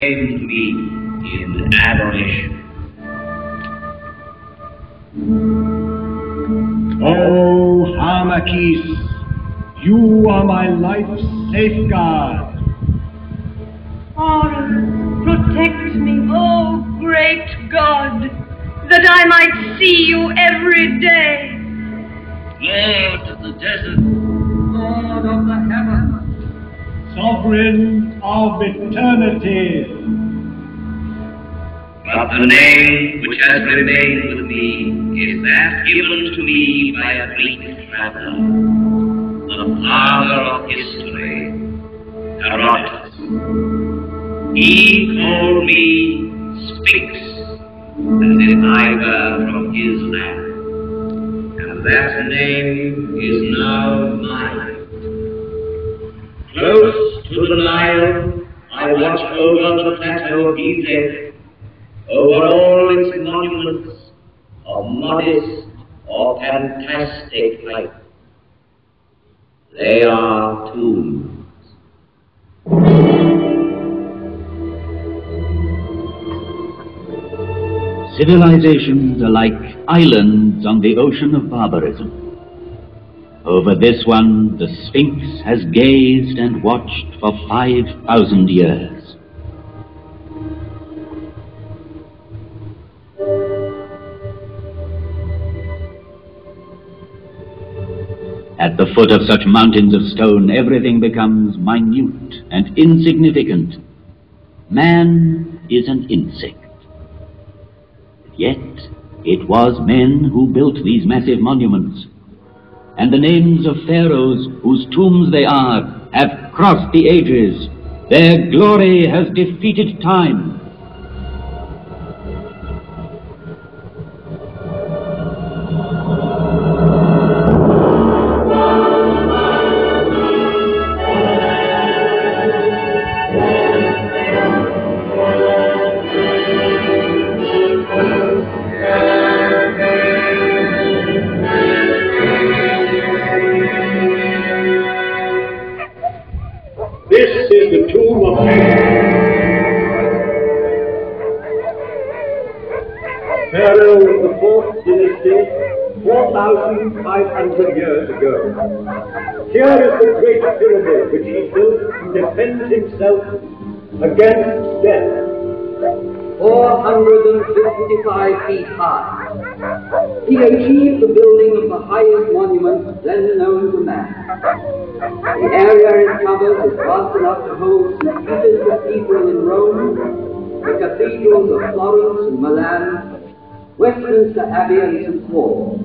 came to me in adoration. Oh, Harmakis, you are my life's safeguard. Horus, protect me, oh great God, that I might see you every day. Lord of the desert, Lord of the heavens, Sovereign of eternity. but the name which has remained with me is that given to me by a Greek traveler, the father of history, Herodotus. He called me Sphinx, as if I were from his land, and that name is now mine. Close to the Nile, I watch over the plateau of Giza, over all its monuments of modest or fantastic height. They are tombs. Civilizations are like islands on the ocean of barbarism. Over this one, the Sphinx has gazed and watched for 5,000 years. At the foot of such mountains of stone, everything becomes minute and insignificant. Man is an insect. Yet, it was men who built these massive monuments. And the names of pharaohs whose tombs they are have crossed the ages. Their glory has defeated time. This is the tomb of Pharaoh of the 4th dynasty, 4,500 years ago. Here is the great pyramid which he built to defend himself against death. 455 feet high. He achieved the building of the highest monument then known to man. The area it covers is vast enough to hold St. Peter's Cathedral in Rome, the cathedrals of Florence and Milan, Westminster Abbey and St. Paul.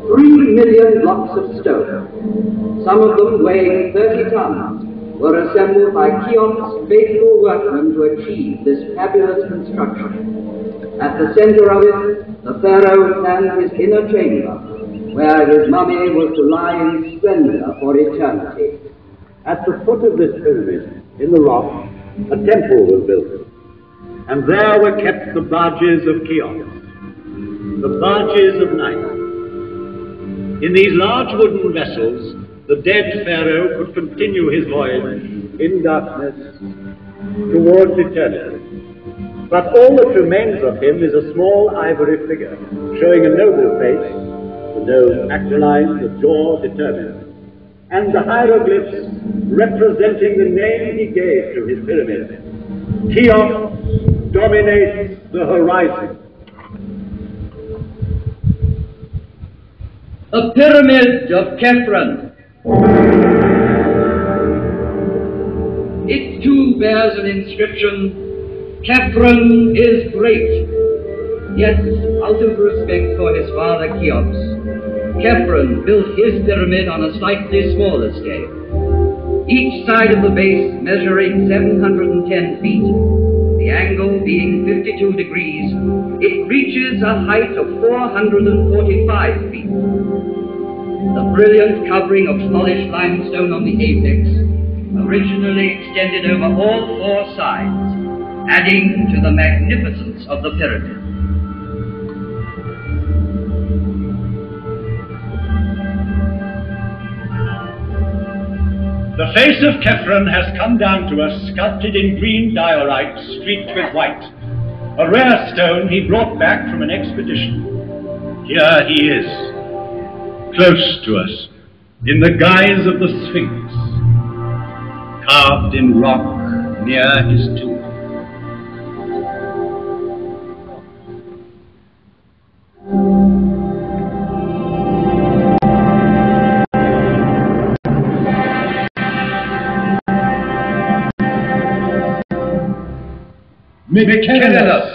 3 million blocks of stone, some of them weighing 30 tons, were assembled by Cheops' faithful workmen to achieve this fabulous construction. At the center of it, the pharaoh planned his inner chamber, where his mummy was to lie in splendor for eternity. At the foot of this pyramid, in the rock, a temple was built, and there were kept the barges of Cheops, the barges of night. In these large wooden vessels, the dead pharaoh could continue his voyage in darkness towards eternity. But all that remains of him is a small ivory figure, showing a noble face, the nose aquiline, the jaw determined, and the hieroglyphs representing the name he gave to his pyramid. Cheops dominates the horizon. The Pyramid of Khephren. It too bears an inscription, "Khephren is great." Yet, out of respect for his father Cheops, Khephren built his pyramid on a slightly smaller scale. Each side of the base measuring 710 feet, the angle being 52 degrees, it reaches a height of 445 feet. The brilliant covering of polished limestone on the apex originally extended over all 4 sides, adding to the magnificence of the pyramid. The face of Kefren has come down to us, sculpted in green diorite, streaked with white. A rare stone he brought back from an expedition. Here he is, close to us, in the guise of the Sphinx, carved in rock near his tomb. Mykenus!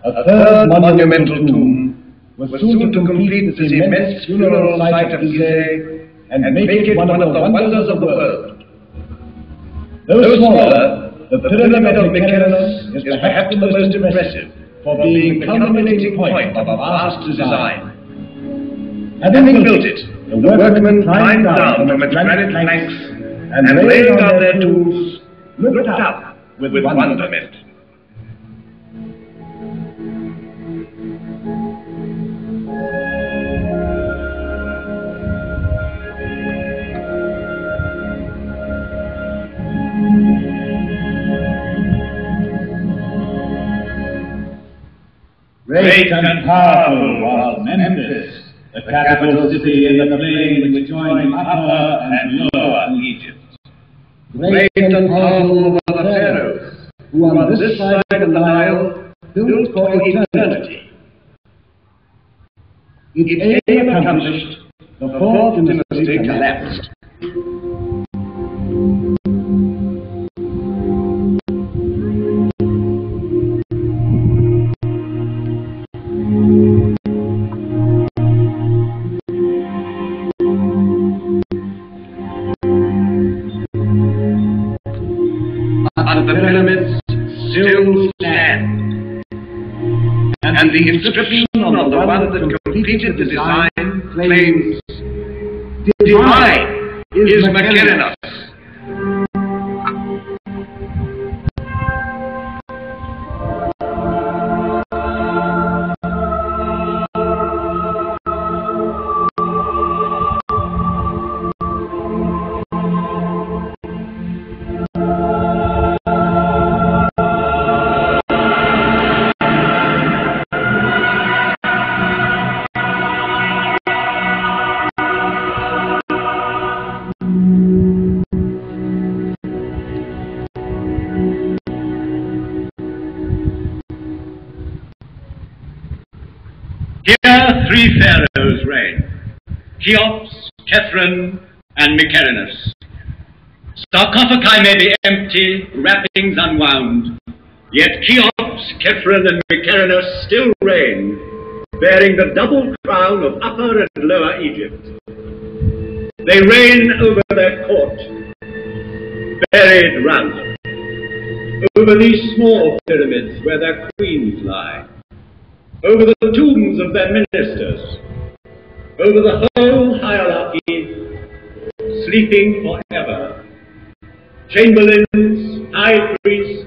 A third monumental tomb was soon to complete this immense funeral site of Giza and make it one of the wonders of the world. Though smaller, the pyramid of Mykenus is perhaps the most impressive for being the culminating point of a vast design. Having built it, the workmen climbed down from its granite planks and laying down their tools, looked up with wonderment. Great and powerful was Memphis, the capital city in the plain which joined Upper and Lower Egypt. Great and powerful were the pharaohs, who on this side of the Nile built for eternity. Its aim accomplished, the fourth dynasty collapsed. But the pyramids still stand. And the inscription on the one that completed the design claims, "Divine is Mykenus." Here three pharaohs reign: Cheops, Kefren, and Mykenus. Sarcophagi may be empty, wrappings unwound, yet Cheops, Kefren, and Mykenus still reign, bearing the double crown of Upper and Lower Egypt. They reign over their court, buried round them, over these small pyramids where their queens lie, over the tombs of their ministers, over the whole hierarchy, sleeping forever. Chamberlains, high priests,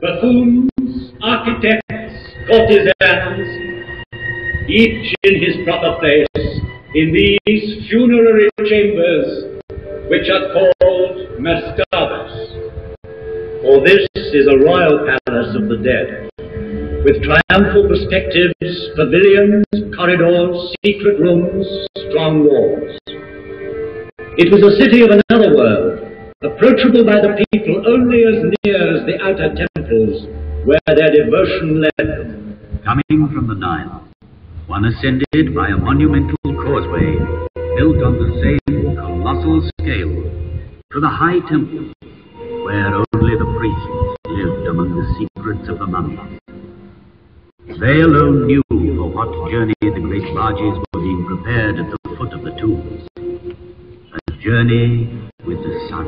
buffoons, architects, courtesans, each in his proper place in these funerary chambers which are called mastabas. For this is a royal palace of the dead, with triumphal perspectives, pavilions, corridors, secret rooms, strong walls. It was a city of another world, approachable by the people only as near as the outer temples where their devotion led them. Coming from the Nile, one ascended by a monumental causeway built on the same colossal scale to the high temple where only the priests lived among the secrets of the mummies. They alone knew for what journey the great barges were being prepared at the foot of the tombs. A journey with the sun.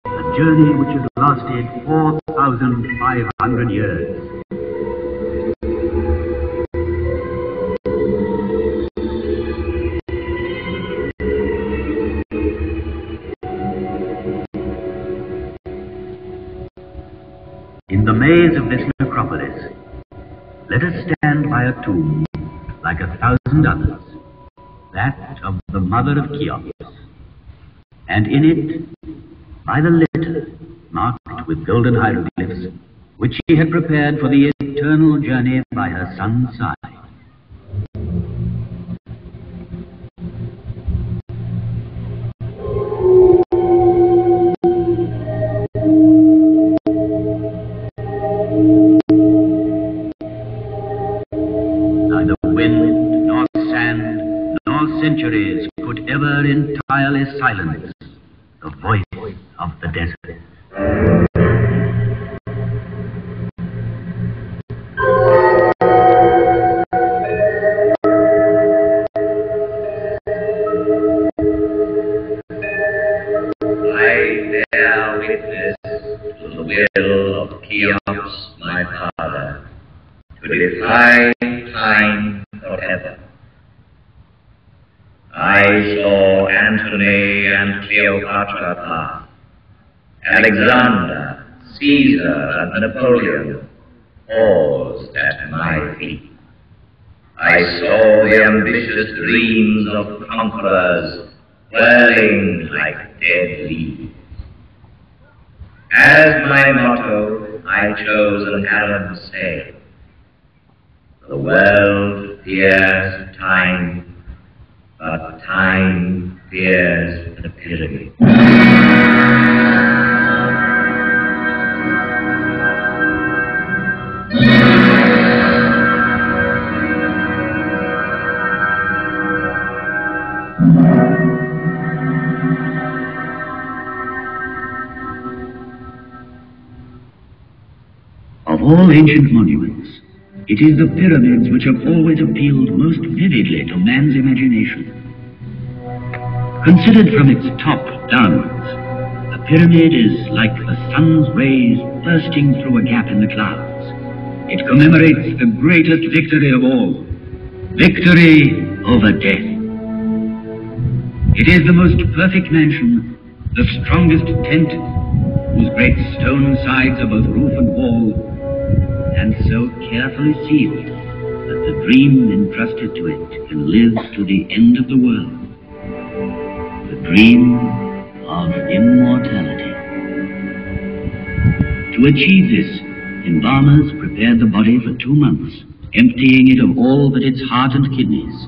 A journey which had lasted 4,500 years. In the maze of this necropolis, let us stand by a tomb like 1,000 others, that of the mother of Cheops, and in it, by the litter, marked with golden hieroglyphs, which she had prepared for the eternal journey by her son's side. Neither wind, nor sand, nor centuries could ever entirely silence the voice of the desert. I bear witness to the will of Cheops, my father, to defy time forever. I saw Antony and Cleopatra pass, Alexander, Caesar, and Napoleon paused at my feet. I saw the ambitious dreams of conquerors whirling like dead leaves. As my motto, I chose an Arab saying, "The world fears time, but time fears the pyramid." Of all ancient monuments, it is the pyramids which have always appealed most vividly to man's imagination. Considered from its top downwards, a pyramid is like the sun's rays bursting through a gap in the clouds. It commemorates the greatest victory of all, victory over death. It is the most perfect mansion, the strongest tent, whose great stone sides are both roof and wall, and so carefully sealed that the dream entrusted to it can live to the end of the world. The dream of immortality. To achieve this, embalmers prepared the body for 2 months, emptying it of all but its heart and kidneys.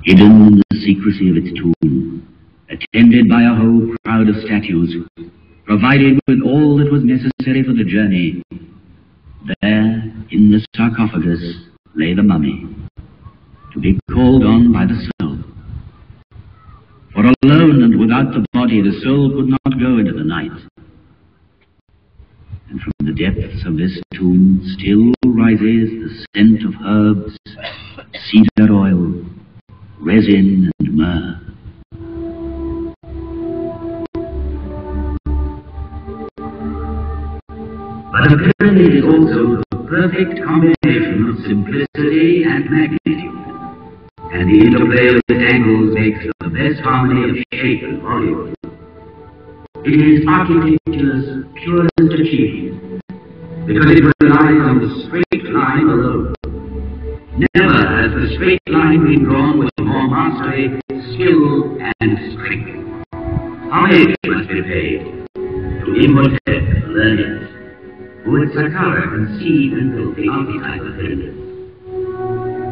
Hidden in the secrecy of its tomb, attended by a whole crowd of statues, provided with all that was necessary for the journey, there, in the sarcophagus, lay the mummy, to be called on by the soul. For alone and without the body, the soul could not go into the night. And from the depths of this tomb still rises the scent of herbs, cedar oil, resin and myrrh. But a pyramid is also the perfect combination of simplicity and magnitude, and the interplay of its angles makes the best harmony of shape and volume. It is architecture's purest achievement, because it relies on the straight line alone. Never has the straight line been drawn with more mastery, skill, and strength. Homage must be paid to Imhotep, the learned, who at Saqqara conceived and built the archetype of pyramids.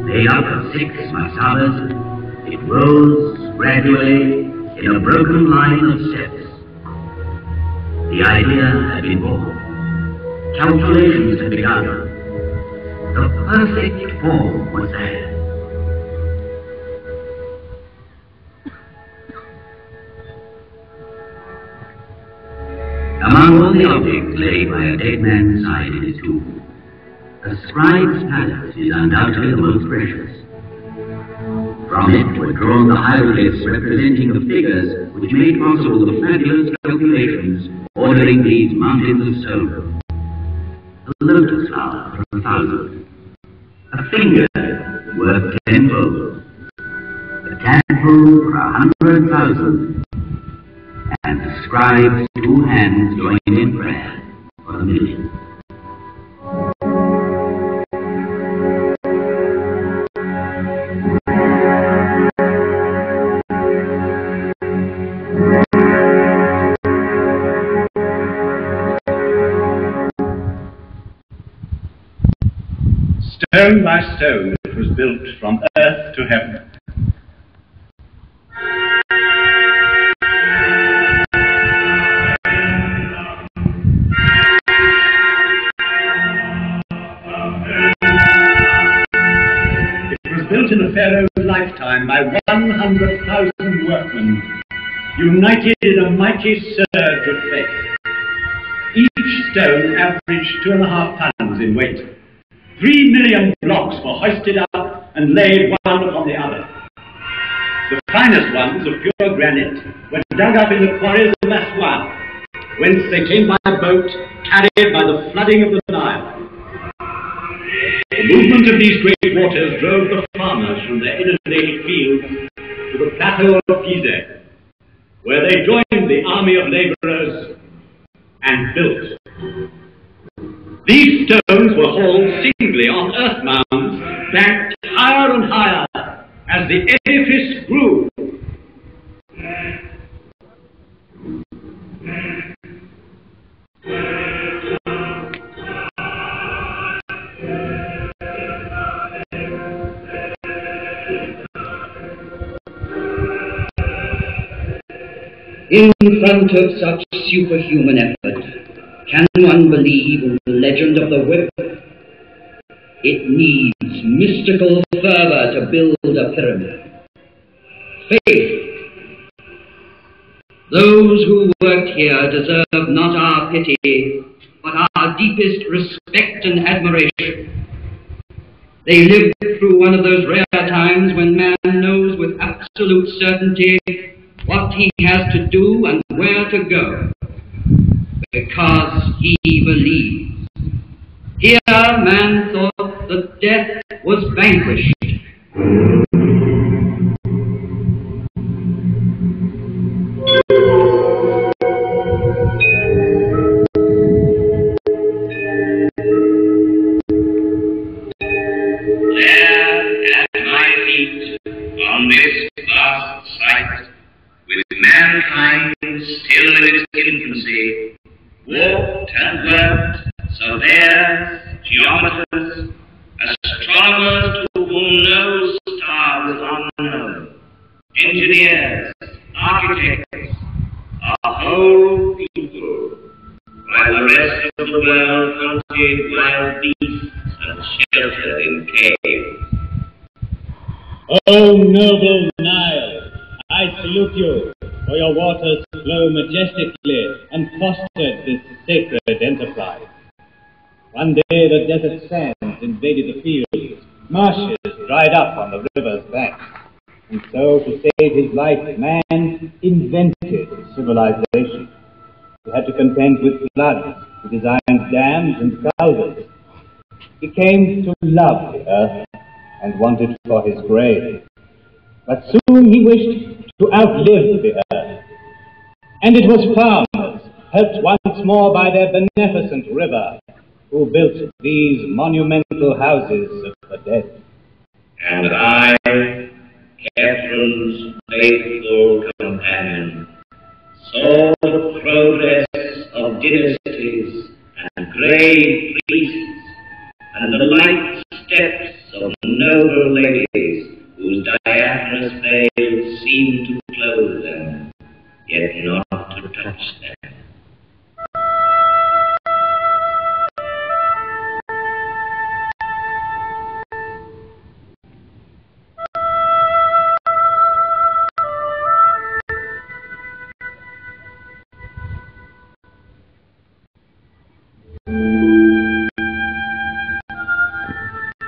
Made up of 6 mastabas, it rose gradually in a broken line of steps. The idea had been born. Calculations had begun. The perfect form was there. Among all the objects laid by a dead man's side in his tomb, a scribe's palette is undoubtedly the most precious. From it were drawn the hieroglyphs representing the figures which made possible the fabulous calculations ordering these mountains of stone. A lotus flower for 1,000, a finger worth 10 gold, a tadpole for 100,000, and the scribe's 2 hands joined in prayer for 1,000,000. Stone by stone it was built from earth to heaven. It was built in a pharaoh's lifetime by 100,000 workmen, united in a mighty surge of faith. Each stone averaged 2.5 tons in weight. 3 million blocks were hoisted up and laid one upon the other. The finest ones of pure granite were dug up in the quarries of Aswan, whence they came by boat, carried by the flooding of the Nile. The movement of these great waters drove the farmers from their inundated fields to the plateau of Giza, where they joined the army of laborers and built. These stones were hauled singly on earth mounds, banked higher and higher as the edifice grew. In front of such superhuman effort, can one believe in the legend of the whip? It needs mystical fervor to build a pyramid. Faith. Those who worked here deserve not our pity, but our deepest respect and admiration. They lived through one of those rare times when man knows with absolute certainty what he has to do and where to go, because he believes. Here man thought that death was vanquished. There at my feet, on this vast site, with mankind still in its infancy, walked and worked surveyors, geometers, astronomers to whom no star was unknown, engineers, architects, a whole people, while the rest of the world hunted wild beasts and sheltered in caves. O noble Nile, I salute you, for your waters flow majestically and fostered this sacred enterprise. One day the desert sands invaded the fields, marshes dried up on the river's banks, and so to save his life, man invented civilization. He had to contend with floods, he designed dams and culverts. He came to love the earth and wanted for his grave. But soon he wished to outlive the earth. And it was farmers, helped once more by their beneficent river, who built these monumental houses of the dead. And I, Catherine's faithful companion, saw the progress of dynasties and grave priests, and the light steps of noble ladies whose diaphanous veils seemed to clothe them, yet not to touch them.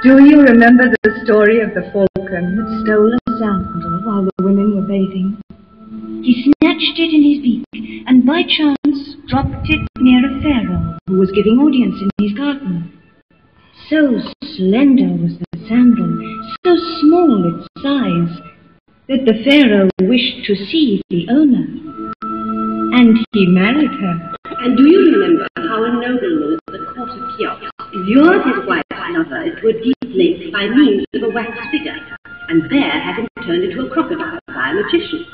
Do you remember the story of the falcon that stole a sandal while the women were bathing? He snatched it in his beak and by chance dropped it near a pharaoh who was giving audience in his garden. So slender was the sandal, so small its size, that the pharaoh wished to see the owner. And he married her. And do you remember how a nobleman at the court of Cheops lured his wife's lover into a deep lake by means of a wax figure, and there had him turned into a crocodile by a magician?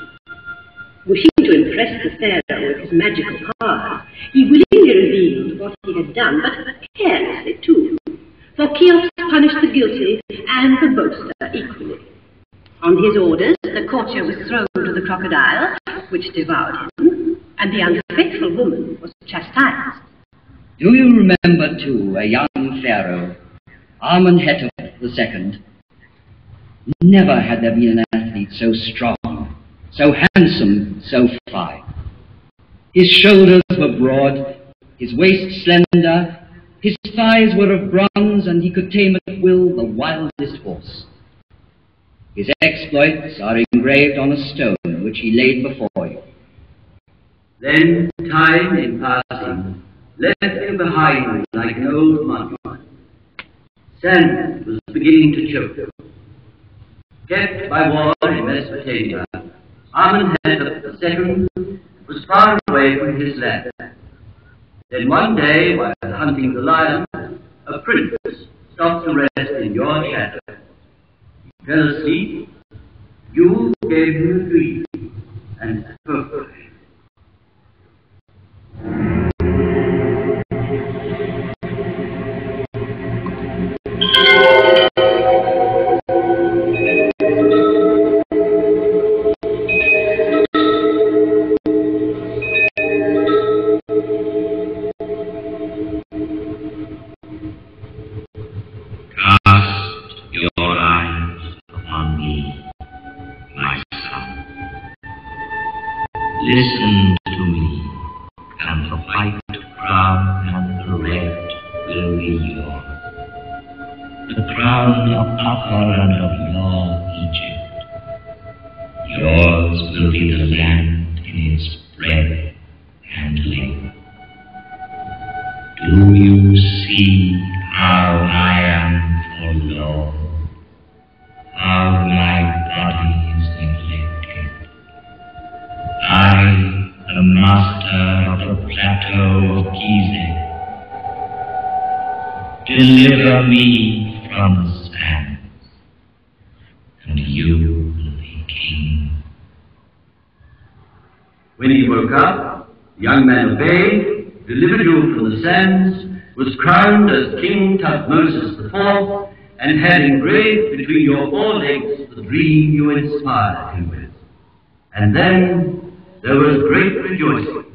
Wishing to impress the pharaoh with his magical powers, he willingly revealed what he had done, but carelessly too, for Cheops punished the guilty and the boaster equally. On his orders, the courtier was thrown to the crocodile, which devoured him, and the unfaithful woman was chastised. Do you remember, too, a young pharaoh, Amenhotep II? Never had there been an athlete so strong, so handsome, so fine. His shoulders were broad, his waist slender, his thighs were of bronze, and he could tame at will the wildest horse. His exploits are engraved on a stone which he laid before you. Then time in passing left him behind like an old monument. Sand was beginning to choke. Kept by war in Mesopotamia, Amenhotep II was far away from his land. Then one day, while hunting the lion, a prince stopped to rest in your shadow. He fell asleep. You gave him a dream and spoke to him. Listen to me, and the white crown and the red will be yours. The crown of Upper and of your Egypt. Yours will be the land in its breadth and length. Do you see how I am forlorn? How my body is neglected? I, the master of the plateau of Giza, deliver me from the sands, and you will be king. When he woke up, the young man obeyed, delivered you from the sands, was crowned as King Tutmosis IV, and had engraved between your forelegs the dream you inspired him with. And then there was great rejoicing.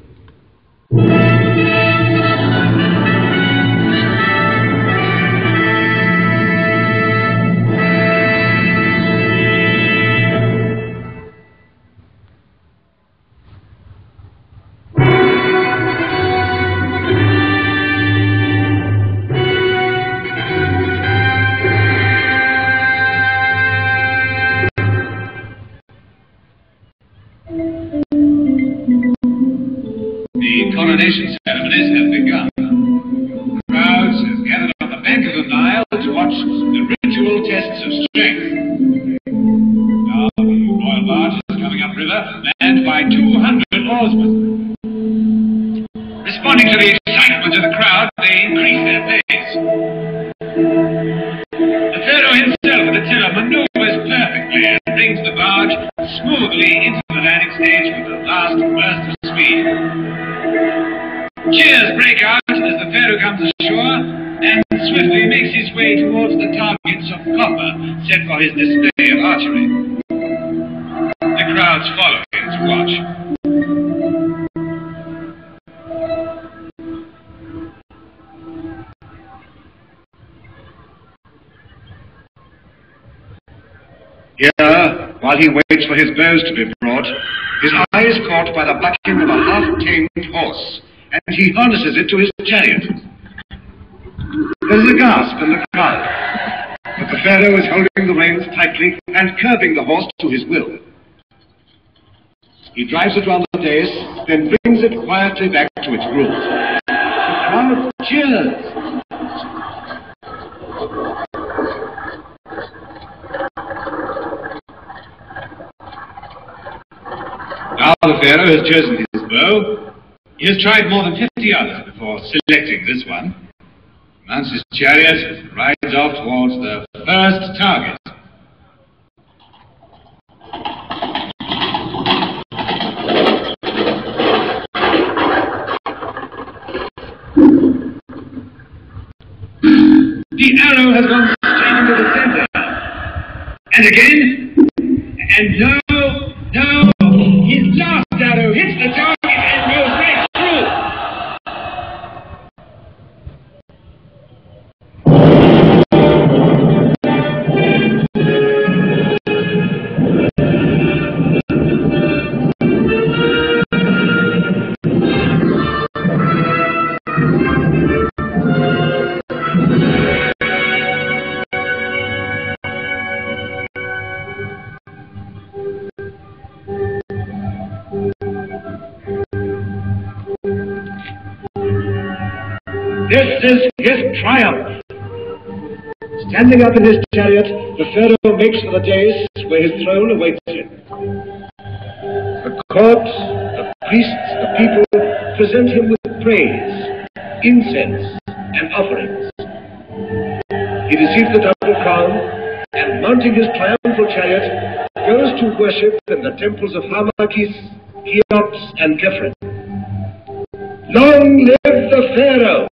Coronation ceremonies have begun. Crowds have gathered on the bank of the Nile to watch the ritual tests of strength. Now the royal barge is coming upriver, manned by 200 oarsmen. Responding to the excitement of the crowd, they increase their pace. The pharaoh himself at the tiller maneuvers perfectly and brings the barge smoothly into the landing stage with a last burst of speed. Cheers break out as the pharaoh comes ashore and swiftly makes his way towards the targets of copper set for his display of archery. The crowds follow him to watch. Here, while he waits for his bows to be brought, his eye is caught by the bucking of a half-tamed horse, and he harnesses it to his chariot. There is a gasp in the crowd. The pharaoh is holding the reins tightly and curbing the horse to his will. He drives it round the dais, then brings it quietly back to its grooves. The crowd cheers. Now the pharaoh has chosen his bow. He has tried more than 50 others before selecting this one. Mounts his chariot and rides off towards the first target. The arrow has gone straight into the center. And again. And no. His last arrow hits the target and goes right through. This is his triumph. Standing up in his chariot, the pharaoh makes for the dais where his throne awaits him. The court, the priests, the people present him with praise, incense, and offerings. He receives the double crown and, mounting his triumphal chariot, goes to worship in the temples of Harmachis, Cheops, and Khephren. Long live the pharaoh!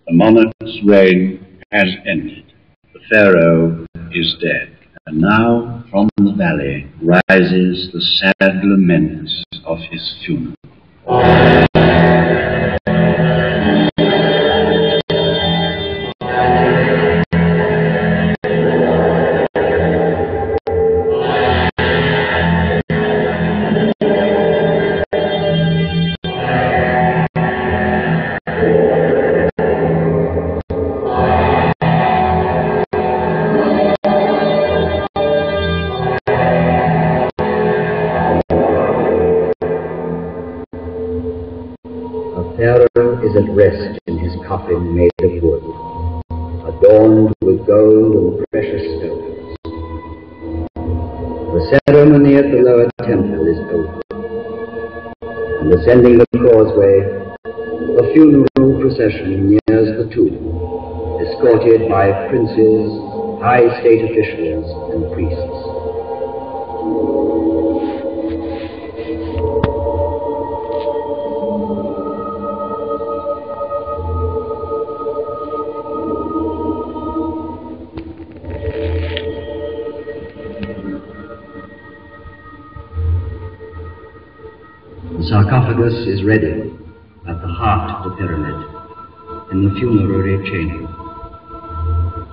The monarch's reign has ended. The pharaoh is dead. And now from the valley rises the sad lament of his funeral. Pharaoh is at rest in his coffin made of wood, adorned with gold and precious stones. The ceremony at the lower temple is over, and ascending the causeway, a funeral procession nears the tomb, escorted by princes, high state officials, and priests. The sarcophagus is ready at the heart of the pyramid, in the funerary chamber,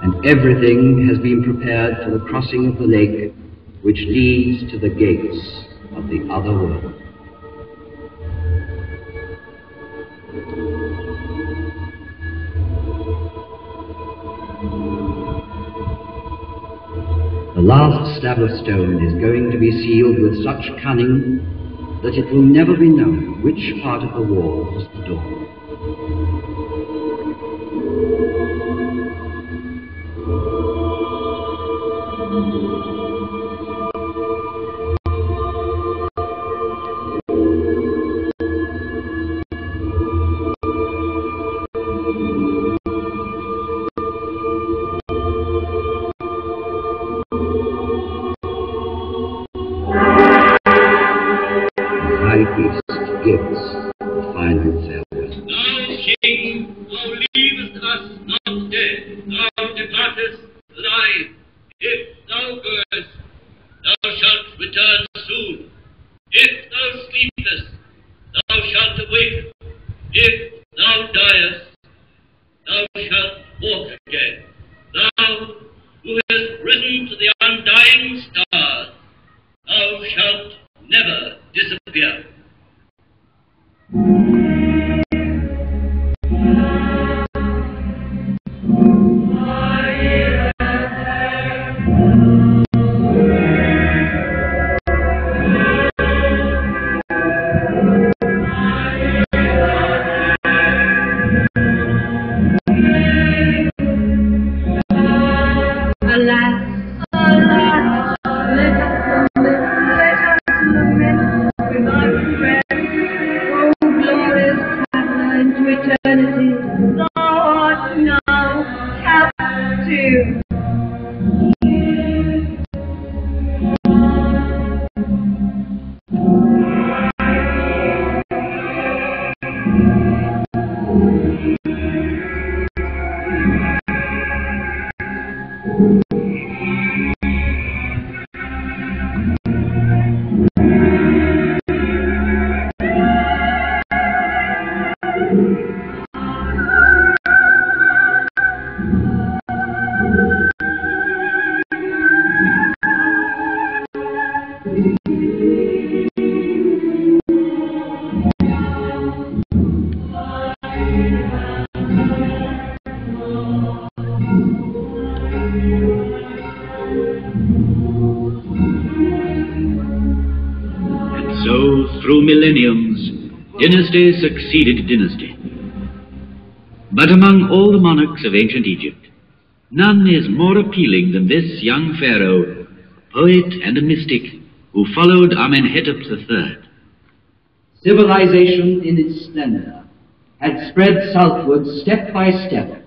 and everything has been prepared for the crossing of the lake which leads to the gates of the other world. The last slab of stone is going to be sealed with such cunning that it will never be known which part of the wall was the door. Gives the final farewell. walk again. Thou who hast risen to the undying stars, thou shalt never disappear. Through millenniums, dynasty succeeded dynasty. But among all the monarchs of ancient Egypt, none is more appealing than this young pharaoh, poet and a mystic, who followed Amenhotep III. Civilization in its splendor had spread southward step by step,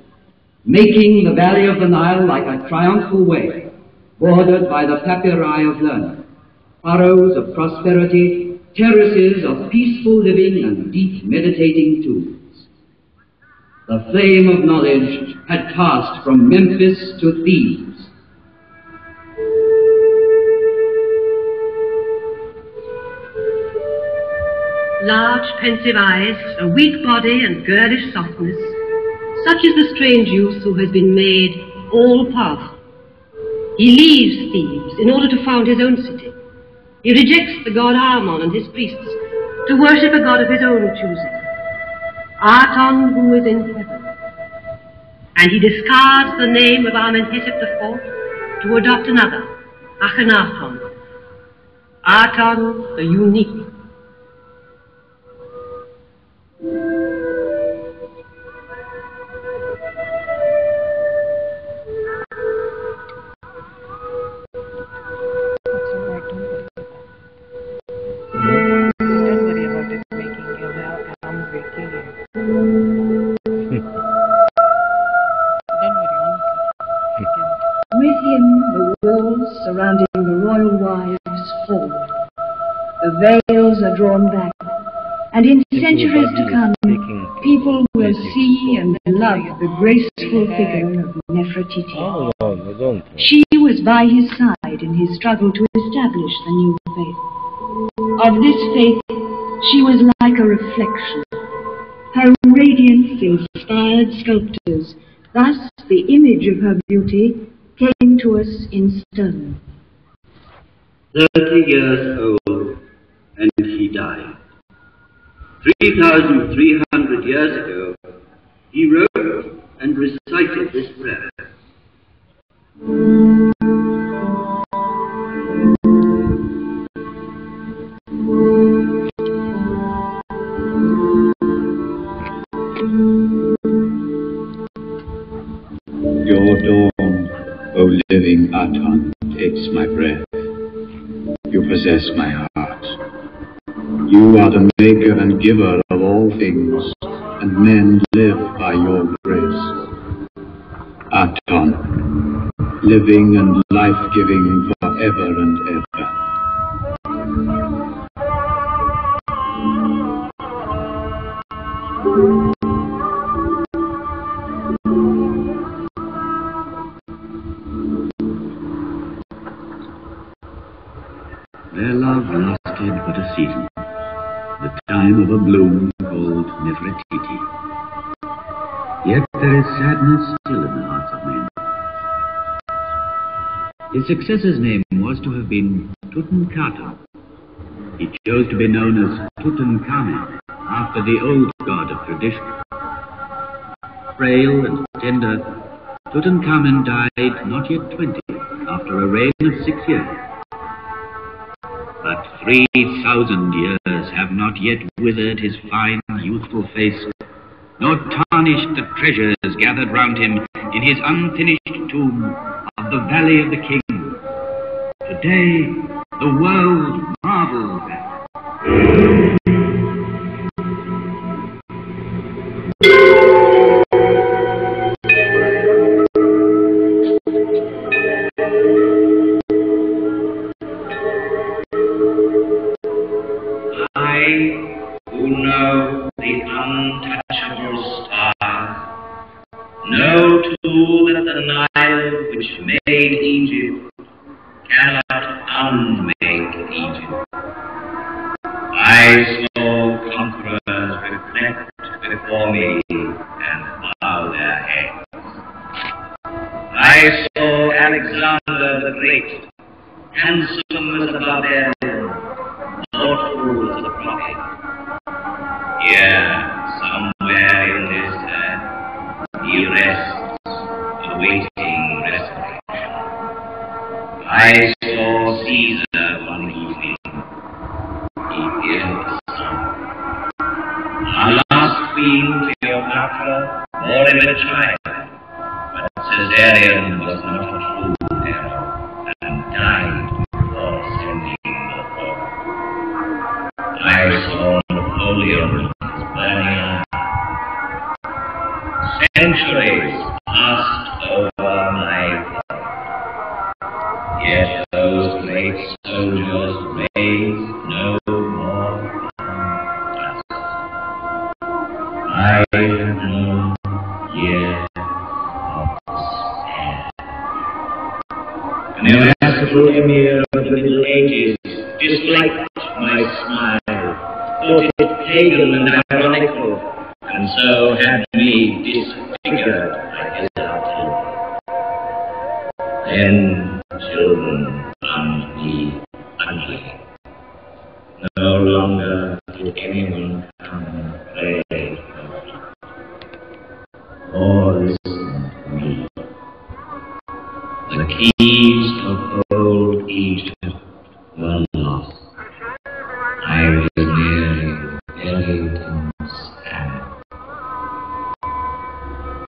making the valley of the Nile like a triumphal way, bordered by the papyri of learning, furrows of prosperity, terraces of peaceful living and deep meditating tombs. The flame of knowledge had passed from Memphis to Thebes. Large, pensive eyes, a weak body and girlish softness, such is the strange youth who has been made all-powerful. He leaves Thebes in order to found his own city. He rejects the god Amon and his priests to worship a god of his own choosing, Aton, who is in heaven. And he discards the name of Amenhotep IV to adopt another, Akhenaton, Aton the unique. Surrounding the royal wives fall. The veils are drawn back, and in centuries to come, people will see and love the graceful figure of Nefertiti. She was by his side in his struggle to establish the new faith. Of this faith, she was like a reflection. Her radiance inspired sculptors. Thus, the image of her beauty came to us in stone. 30 years old, and he died. 3,300 years ago, he wrote and recited this prayer. Your dawn, O living Aton, takes my breath. You possess my heart. You are the maker and giver of all things, and men live by your grace. Aton, living and life-giving forever and ever. Their love lasted but a season, the time of a bloom called Nefertiti. Yet there is sadness still in the hearts of men. His successor's name was to have been Tutankhaten. He chose to be known as Tutankhamen, after the old god of tradition. Frail and tender, Tutankhamen died not yet 20, after a reign of 6 years. But 3,000 years have not yet withered his fine, youthful face, nor tarnished the treasures gathered round him in his unfinished tomb of the Valley of the King. Today, the world marvels at I, who know the untouchable stars, know too that the Nile which made Egypt cannot unmake Egypt. I saw conquerors reflect before me and bow their heads. I saw Alexander the Great, handsome as a barbarian, thoughtful as a prophet. Here, somewhere in this earth, he rests, awaiting resurrection. I saw Caesar one evening. He feared the sun. Our last queen, Cleopatra, bore him a child, but Caesarion was not a true hero and died before ascending the throne. I saw Napoleon with his burning eye. Centuries passed over my thought, yet those great soldiers raised no more than dust. I have known years of despair. An irascible emir of the Middle Ages disliked my smile, thought it pagan and ironical, and so had me disfigured by his artillery. Then children found me ugly. No longer did anyone come and pray or listen to me. The keys of old Egypt were lost. I was nearly buried in sand.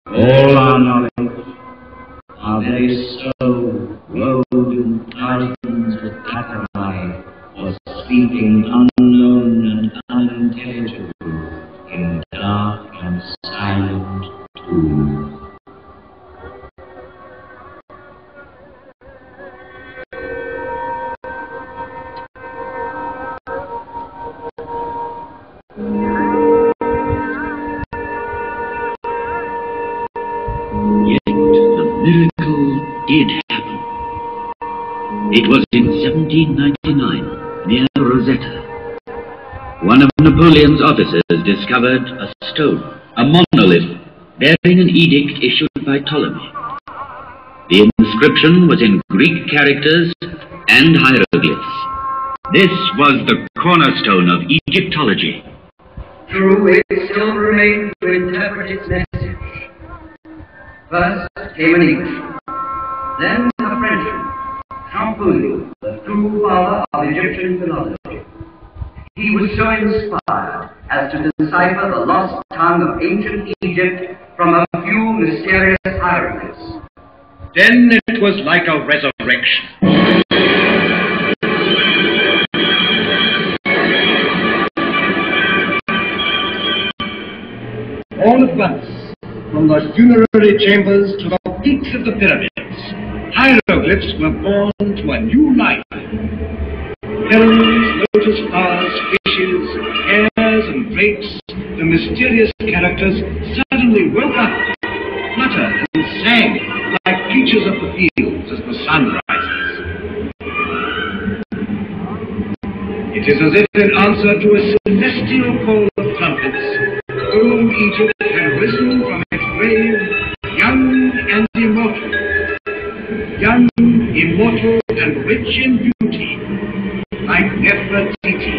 All our knowledge, our very soul, robed in thousands of Atharai, was sleeping unknown and unintelligible in dark and silent tombs. Yet the miracle did happen. It was in 1799, near Rosetta. One of Napoleon's officers discovered a stone, a monolith, bearing an edict issued by Ptolemy. The inscription was in Greek characters and hieroglyphs. This was the cornerstone of Egyptology. True, it still remained to interpret its message. First came an Englishman, then a Frenchman, Champollion, the true father of Egyptian philosophy. He was so inspired as to decipher the lost tongue of ancient Egypt from a few mysterious hieroglyphs. Then it was like a resurrection. All at once, from the funerary chambers to the peaks of the pyramids, hieroglyphs were born to a new life. Herons, lotus flowers, fishes, hares, and drakes, the mysterious characters suddenly woke up, fluttered, and sang like creatures of the fields as the sun rises. It is as if in answer to a celestial call of trumpets, old Egypt had risen from its grave immortal, young, immortal, and rich in beauty, like Nefertiti.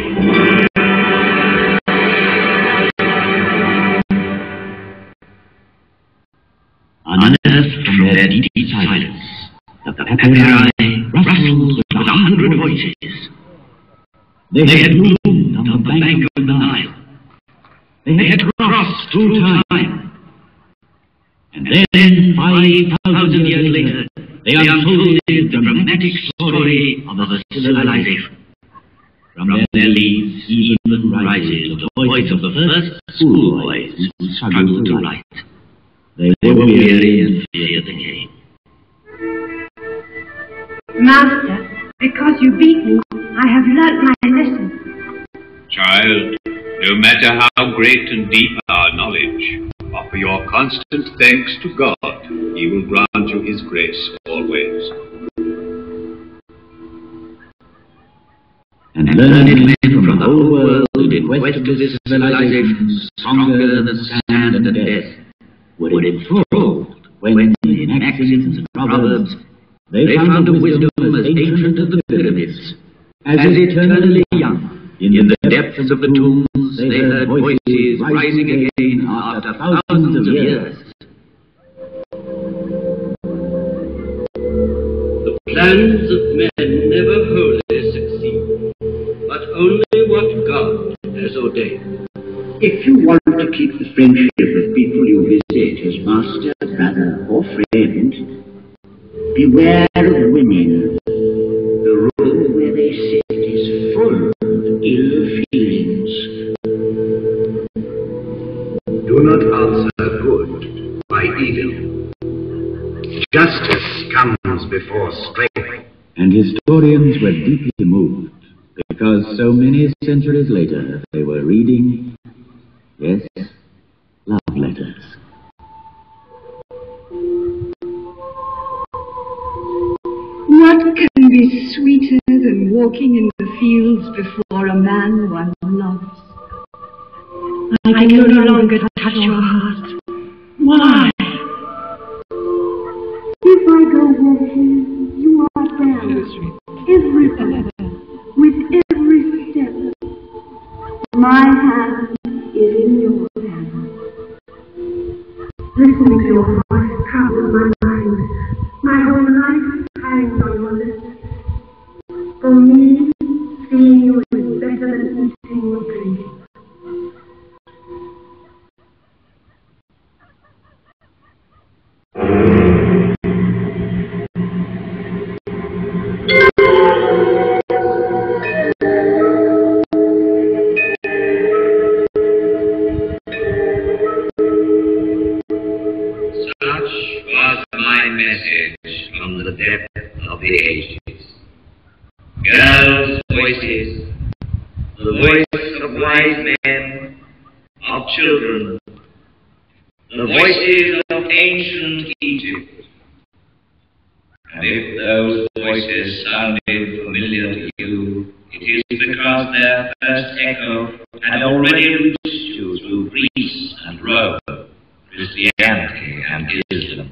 Unearthed from their deep silence, the papyri rustled with 100 voices. They had bloomed on the bank of the Nile. They had crossed through time. And then, 5,000 years later, they unfolded the dramatic story of a civilization. From their leaves even rises the voice of the first schoolboys who struggled to write. They were weary and feared the game. Master, because you beat me, I have learnt my lesson. Child, no matter how great and deep our knowledge, offer your constant thanks to God. He will grant you His grace always. And learned men from the whole world in quest of this civilization stronger than sand and death were enthralled when, in maxims and proverbs, they found the wisdom as ancient as the pyramids, as eternally young. In the depths of the tombs they heard voices rising again after thousands of years. The plans of men never wholly succeed, but only what God has ordained. If you want to keep the friendship of people you visit as master, brother, or friend, beware of women. The room where they sit is full of ill feelings. Do not answer good by evil. Justice comes before strength. And historians were deeply moved, because so many centuries later they were reading, yes, love letters. What can be sweeter than walking in the fields before a man one loves? I can no longer touch your heart. Why? If I go walking, you are there, everywhere, with every step. My hand is in your hand. Listening to your voice travels my mind. My whole life hangs on your lips. For me, seeing you is better than eating or drinking. Such was my message from the depth of the ages. Girls' voices, the voice of wise men, of children, the voices of ancient Egypt. And if those voices sounded familiar to you, it is because their first echo had already reached you through Greece and Rome, Christianity and Islam.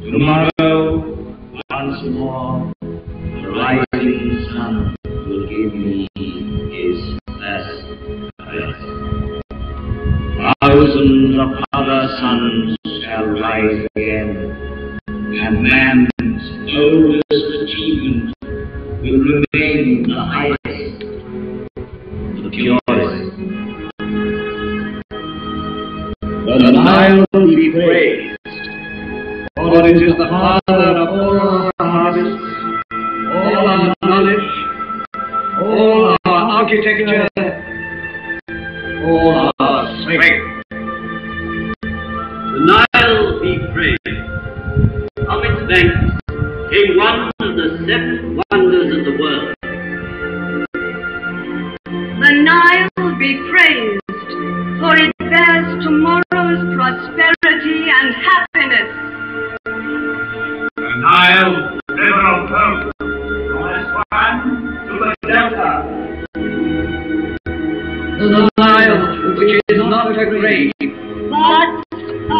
Tomorrow, once more, the rising sun will give me his first breath. Thousands of other suns shall rise again, and man's oldest achievement will remain the highest, the purest. The Nile will be praised, for it is the father of all our harvests, all our knowledge, all our architecture, all our strength. The Nile be praised. From its banks came one of the 7 wonders of the world. The Nile be praised, for it bears tomorrow's prosperity and happiness. The Nile, river of hope, from its one to the delta. The Nile, which is not a grave, But a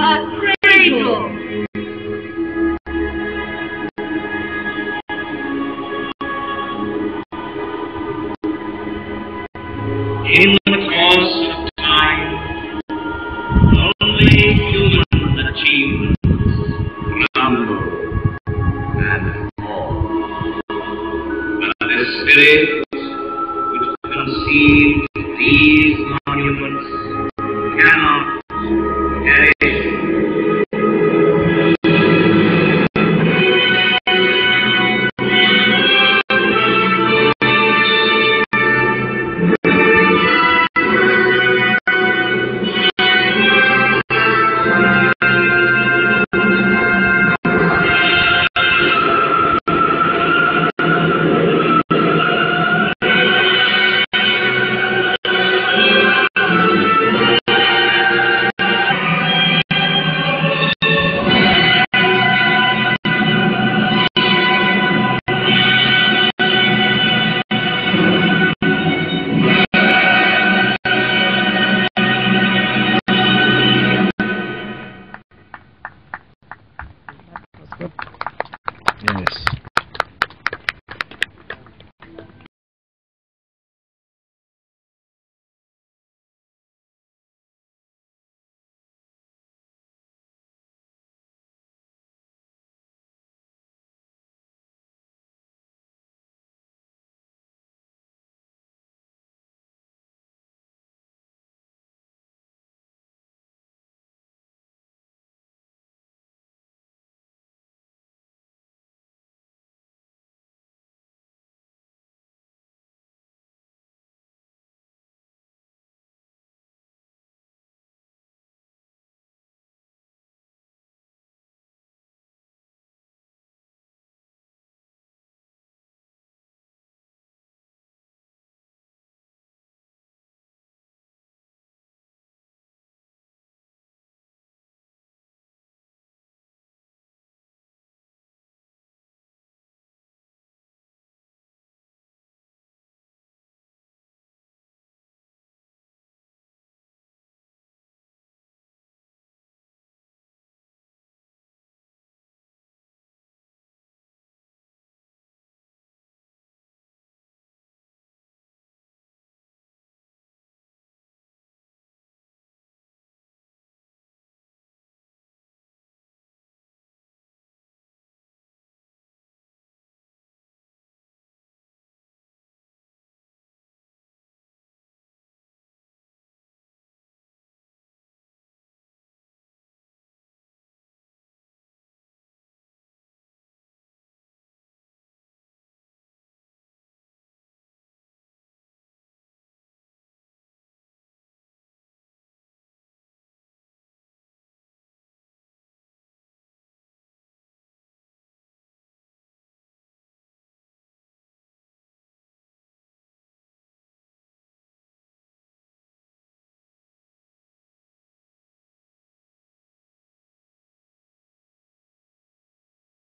cradle. In the course of time, only human achievements crumble and fall. But the spirit which conceived these monuments cannot perish. Yes.